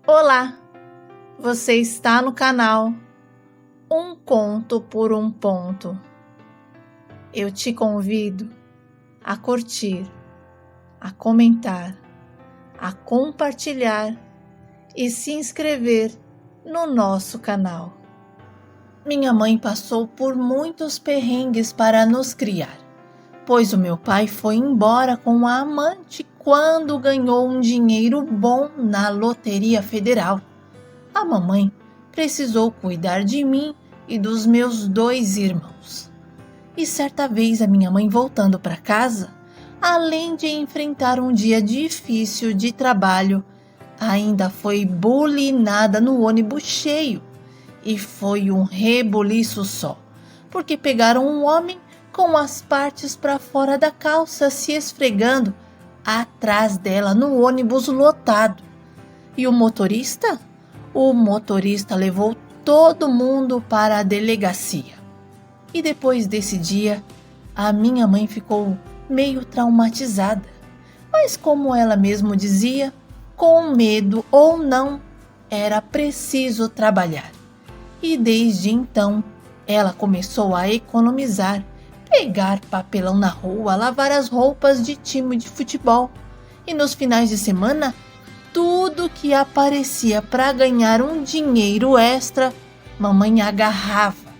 Olá, você está no canal Um Conto por um Ponto. Eu te convido a curtir, a comentar, a compartilhar e se inscrever no nosso canal. Minha mãe passou por muitos perrengues para nos criar, pois o meu pai foi embora com a amante quando ganhou um dinheiro bom na Loteria Federal. A mamãe precisou cuidar de mim e dos meus 2 irmãos. E certa vez a minha mãe voltando para casa, além de enfrentar um dia difícil de trabalho, ainda foi bulinada no ônibus cheio. E foi um rebuliço só, porque pegaram um homem com as partes para fora da calça se esfregando atrás dela no ônibus lotado. E o motorista? O motorista levou todo mundo para a delegacia. E depois desse dia, a minha mãe ficou meio traumatizada. Mas como ela mesmo dizia, com medo ou não, era preciso trabalhar. E desde então, ela começou a economizar, pegar papelão na rua, lavar as roupas de time de futebol. E nos finais de semana, tudo que aparecia para ganhar um dinheiro extra, mamãe agarrava.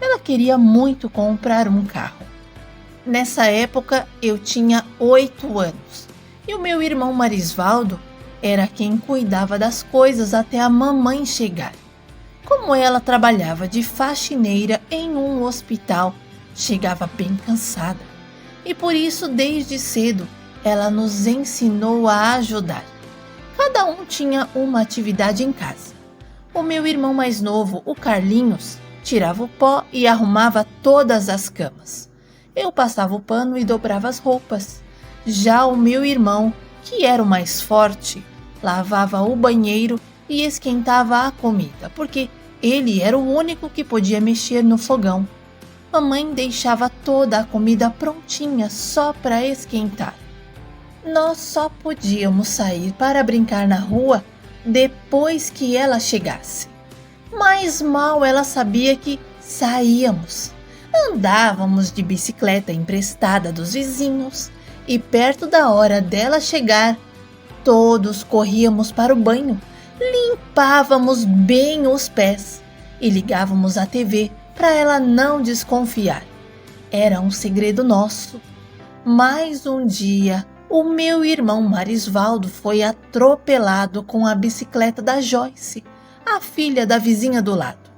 Ela queria muito comprar um carro. Nessa época, eu tinha 8 anos. E o meu irmão Marisvaldo era quem cuidava das coisas até a mamãe chegar. Como ela trabalhava de faxineira em um hospital, chegava bem cansada. E por isso, desde cedo, ela nos ensinou a ajudar. Cada um tinha uma atividade em casa. O meu irmão mais novo, o Carlinhos, tirava o pó e arrumava todas as camas. Eu passava o pano e dobrava as roupas. Já o meu irmão, que era o mais forte, lavava o banheiro e esquentava a comida, porque ele era o único que podia mexer no fogão. Mamãe deixava toda a comida prontinha só para esquentar. Nós só podíamos sair para brincar na rua depois que ela chegasse. Mas mal ela sabia que saíamos. Andávamos de bicicleta emprestada dos vizinhos e perto da hora dela chegar, todos corríamos para o banho, limpávamos bem os pés e ligávamos a TV para ela não desconfiar. Era um segredo nosso. Mas um dia, o meu irmão Marisvaldo foi atropelado com a bicicleta da Joyce, a filha da vizinha do lado.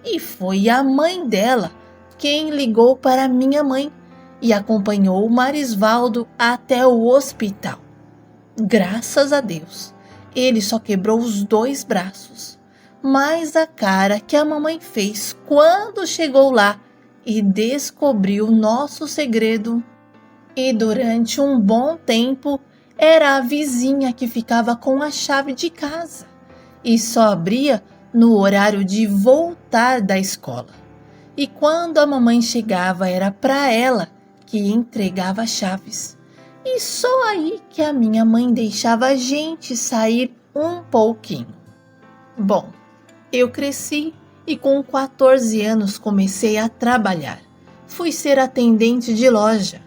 E foi a mãe dela quem ligou para minha mãe e acompanhou o Marisvaldo até o hospital. Graças a Deus, ele só quebrou os 2 braços. Mas a cara que a mamãe fez quando chegou lá e descobriu nosso segredo. E durante um bom tempo, era a vizinha que ficava com a chave de casa e só abria no horário de voltar da escola. E quando a mamãe chegava, era para ela que entregava as chaves. E só aí que a minha mãe deixava a gente sair um pouquinho. Bom, eu cresci e com 14 anos comecei a trabalhar. Fui ser atendente de loja.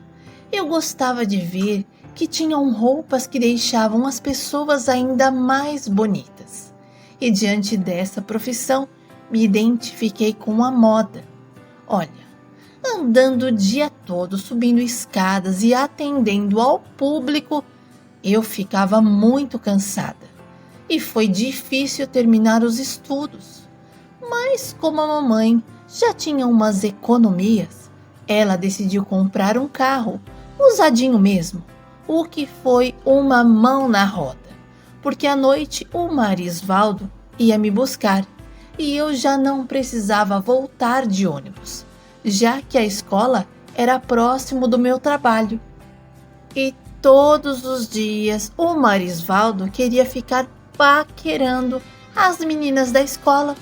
Eu gostava de ver que tinham roupas que deixavam as pessoas ainda mais bonitas. E diante dessa profissão, me identifiquei com a moda. Olha, andando o dia todo, subindo escadas e atendendo ao público, eu ficava muito cansada. E foi difícil terminar os estudos. Mas como a mamãe já tinha umas economias, ela decidiu comprar um carro, usadinho mesmo, o que foi uma mão na roda, porque à noite o Marisvaldo ia me buscar e eu já não precisava voltar de ônibus, já que a escola era próximo do meu trabalho. E todos os dias o Marisvaldo queria ficar paquerando as meninas da escola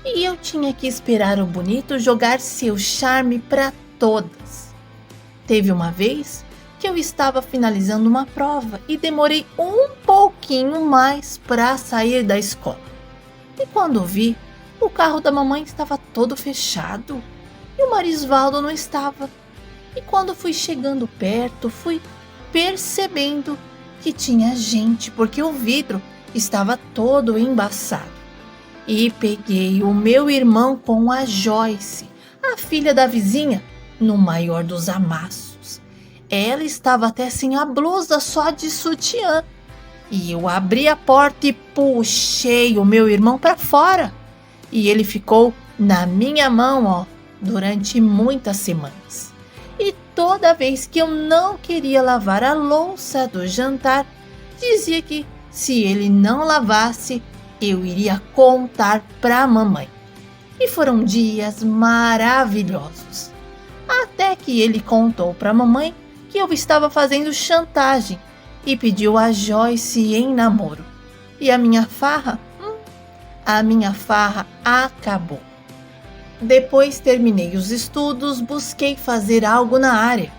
e eu tinha que esperar o bonito jogar seu charme para todas. Teve uma vez porque eu estava finalizando uma prova e demorei um pouquinho mais para sair da escola. E quando vi, o carro da mamãe estava todo fechado e o Marisvaldo não estava. E quando fui chegando perto, fui percebendo que tinha gente, porque o vidro estava todo embaçado. E peguei o meu irmão com a Joyce, a filha da vizinha, no maior dos amassos. Ela estava até sem a blusa, só de sutiã. E eu abri a porta e puxei o meu irmão para fora. E ele ficou na minha mão, durante muitas semanas. E toda vez que eu não queria lavar a louça do jantar, dizia que se ele não lavasse, eu iria contar para a mamãe. E foram dias maravilhosos. Até que ele contou para a mamãe que eu estava fazendo chantagem e pediu a Joyce em namoro. E a minha farra acabou. Depois terminei os estudos, busquei fazer algo na área.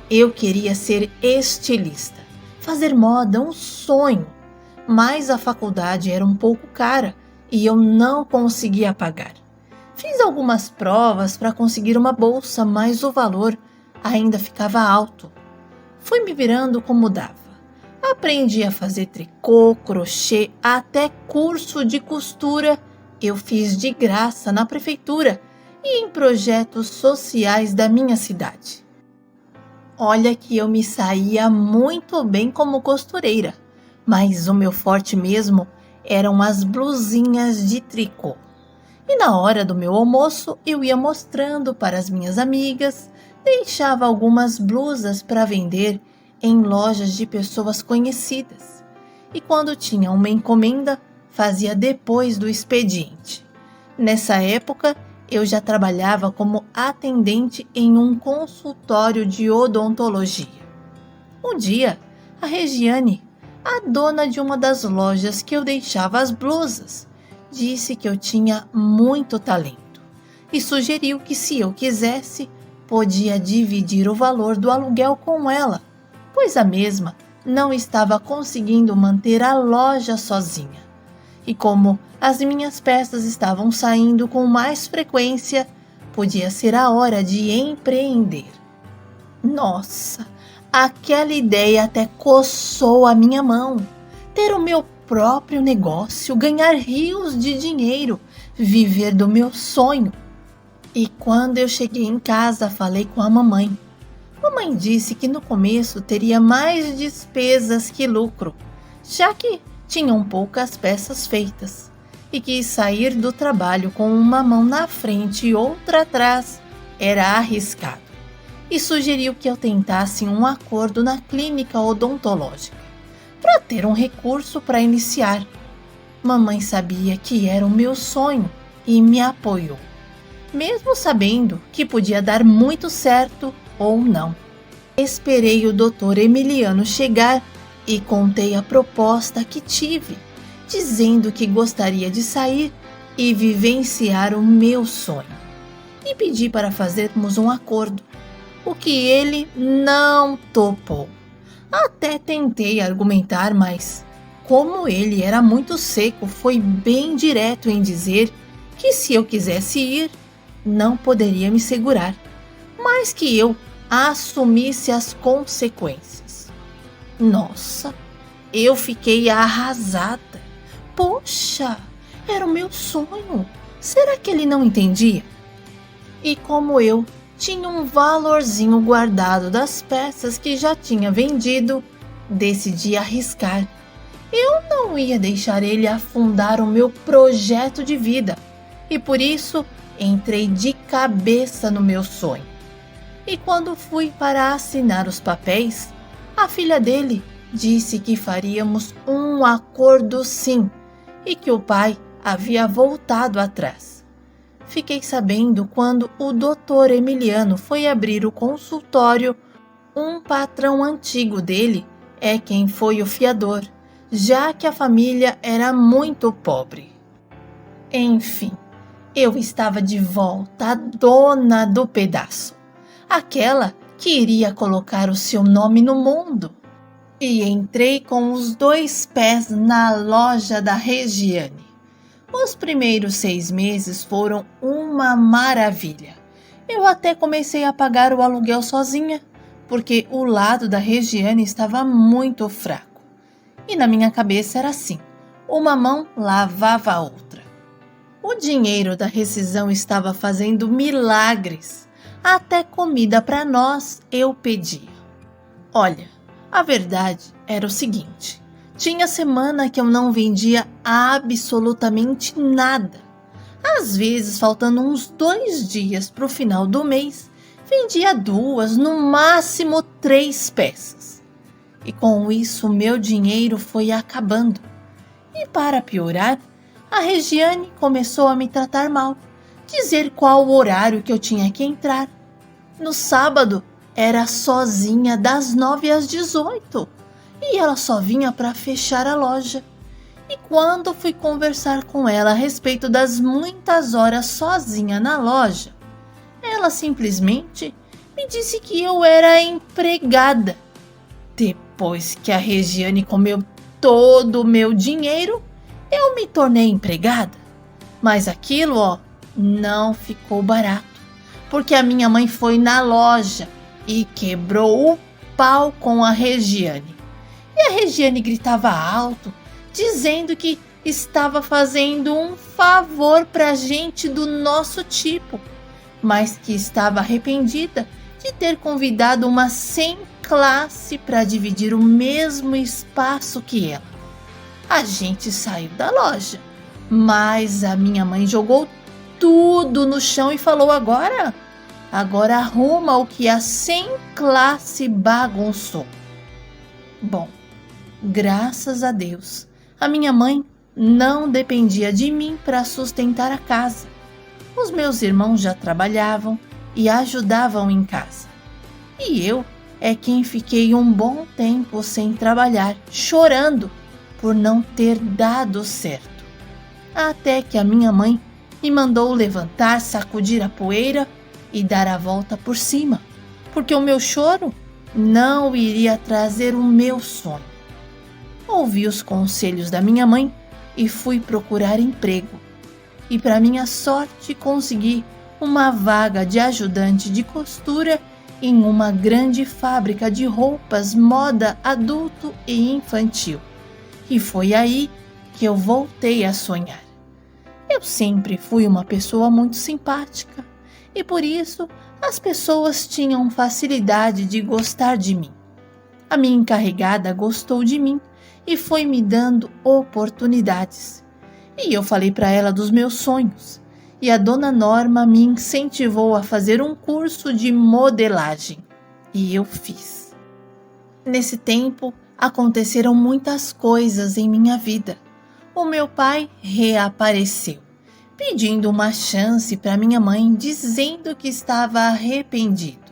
Eu queria ser estilista, fazer moda, um sonho. Mas a faculdade era um pouco cara e eu não conseguia pagar. Fiz algumas provas para conseguir uma bolsa, mas o valor ainda ficava alto. Fui me virando como dava. Aprendi a fazer tricô, crochê, até curso de costura eu fiz de graça na prefeitura e em projetos sociais da minha cidade. Olha que eu me saía muito bem como costureira, mas o meu forte mesmo eram as blusinhas de tricô. E na hora do meu almoço eu ia mostrando para as minhas amigas, deixava algumas blusas para vender em lojas de pessoas conhecidas. E quando tinha uma encomenda, fazia depois do expediente. Nessa época, eu já trabalhava como atendente em um consultório de odontologia. Um dia, a Regiane, a dona de uma das lojas que eu deixava as blusas, disse que eu tinha muito talento e sugeriu que, se eu quisesse, podia dividir o valor do aluguel com ela, pois a mesma não estava conseguindo manter a loja sozinha. E como as minhas peças estavam saindo com mais frequência, podia ser a hora de empreender. Nossa, aquela ideia até coçou a minha mão. Ter o meu próprio negócio, ganhar rios de dinheiro, viver do meu sonho. E quando eu cheguei em casa, falei com a mamãe. Mamãe disse que no começo teria mais despesas que lucro, já que tinham poucas peças feitas, e que sair do trabalho com uma mão na frente e outra atrás era arriscado, e sugeriu que eu tentasse um acordo na clínica odontológica, para ter um recurso para iniciar. Mamãe sabia que era o meu sonho e me apoiou, mesmo sabendo que podia dar muito certo ou não. Esperei o Dr. Emiliano chegar e contei a proposta que tive, dizendo que gostaria de sair e vivenciar o meu sonho. E pedi para fazermos um acordo, o que ele não topou. Até tentei argumentar, mas como ele era muito seco, foi bem direto em dizer que se eu quisesse ir, não poderia me segurar, mas que eu assumisse as consequências. Nossa, eu fiquei arrasada. Poxa, era o meu sonho. Será que ele não entendia? E como eu tinha um valorzinho guardado das peças que já tinha vendido, decidi arriscar. Eu não ia deixar ele afundar o meu projeto de vida e por isso entrei de cabeça no meu sonho. E quando fui para assinar os papéis, a filha dele disse que faríamos um acordo sim e que o pai havia voltado atrás. Fiquei sabendo quando o Dr. Emiliano foi abrir o consultório. Um patrão antigo dele é quem foi o fiador, já que a família era muito pobre. Enfim, eu estava de volta, a dona do pedaço. Aquela que iria colocar o seu nome no mundo. E entrei com os 2 pés na loja da Regiane. Os primeiros 6 meses foram uma maravilha. Eu até comecei a pagar o aluguel sozinha, porque o lado da Regiane estava muito fraco. E na minha cabeça era assim: uma mão lavava a outra. O dinheiro da rescisão estava fazendo milagres. Até comida para nós eu pedia. Olha, a verdade era o seguinte: tinha semana que eu não vendia absolutamente nada. Às vezes, faltando uns 2 dias para o final do mês, vendia 2, no máximo 3 peças. E com isso, meu dinheiro foi acabando. E para piorar, a Regiane começou a me tratar mal, dizer qual o horário que eu tinha que entrar. No sábado, era sozinha das 9 às 18 e ela só vinha para fechar a loja. E quando fui conversar com ela a respeito das muitas horas sozinha na loja, ela simplesmente me disse que eu era empregada. Depois que a Regiane comeu todo o meu dinheiro, eu me tornei empregada. Mas aquilo, não ficou barato, porque a minha mãe foi na loja e quebrou o pau com a Regiane. E a Regiane gritava alto, dizendo que estava fazendo um favor para gente do nosso tipo, mas que estava arrependida de ter convidado uma sem classe para dividir o mesmo espaço que ela. A gente saiu da loja, mas a minha mãe jogou tudo no chão e falou: agora arruma o que a sem classe bagunçou. Bom, graças a Deus, a minha mãe não dependia de mim para sustentar a casa. Os meus irmãos já trabalhavam e ajudavam em casa. E eu é quem fiquei um bom tempo sem trabalhar, chorando por não ter dado certo. Até que a minha mãe me mandou levantar, sacudir a poeira e dar a volta por cima, porque o meu choro não iria trazer o meu sonho. Ouvi os conselhos da minha mãe e fui procurar emprego. E para minha sorte consegui uma vaga de ajudante de costura em uma grande fábrica de roupas moda adulto e infantil. E foi aí que eu voltei a sonhar. Eu sempre fui uma pessoa muito simpática e por isso as pessoas tinham facilidade de gostar de mim. A minha encarregada gostou de mim e foi me dando oportunidades. E eu falei para ela dos meus sonhos. E a dona Norma me incentivou a fazer um curso de modelagem. E eu fiz. Nesse tempo, aconteceram muitas coisas em minha vida. O meu pai reapareceu, pedindo uma chance para minha mãe, dizendo que estava arrependido.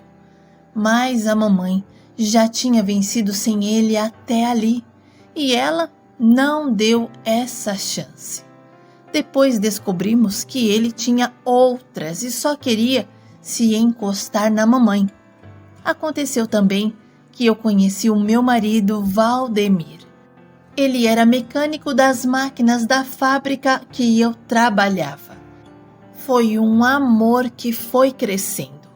Mas a mamãe já tinha vencido sem ele até ali, e ela não deu essa chance. Depois descobrimos que ele tinha outras e só queria se encostar na mamãe. Aconteceu também que eu conheci o meu marido Valdemir. Ele era mecânico das máquinas da fábrica que eu trabalhava. Foi um amor que foi crescendo.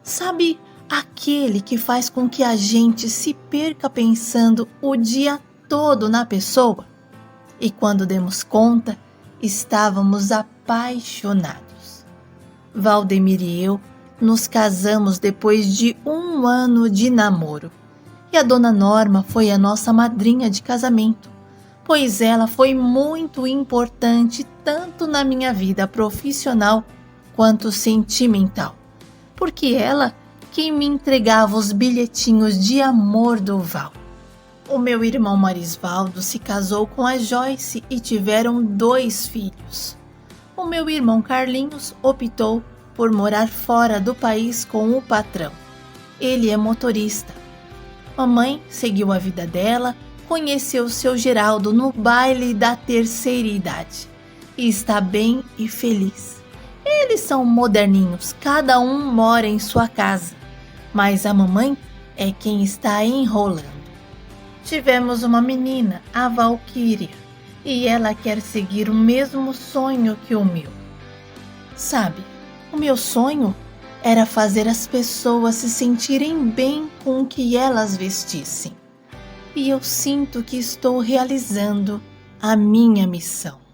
Sabe, aquele que faz com que a gente se perca pensando o dia todo na pessoa? E quando demos conta, estávamos apaixonados. Valdemir e eu nos casamos depois de 1 ano de namoro. E a dona Norma foi a nossa madrinha de casamento, pois ela foi muito importante tanto na minha vida profissional quanto sentimental, porque ela quem me entregava os bilhetinhos de amor do Val. O meu irmão Marisvaldo se casou com a Joyce e tiveram 2 filhos. O meu irmão Carlinhos optou por morar fora do país com o patrão. Ele é motorista. Mamãe seguiu a vida dela, conheceu seu Geraldo no baile da terceira idade e está bem e feliz. Eles são moderninhos, cada um mora em sua casa, mas a mamãe é quem está enrolando. Tivemos uma menina, a Valquíria, e ela quer seguir o mesmo sonho que o meu. Sabe, o meu sonho era fazer as pessoas se sentirem bem com o que elas vestissem. E eu sinto que estou realizando a minha missão.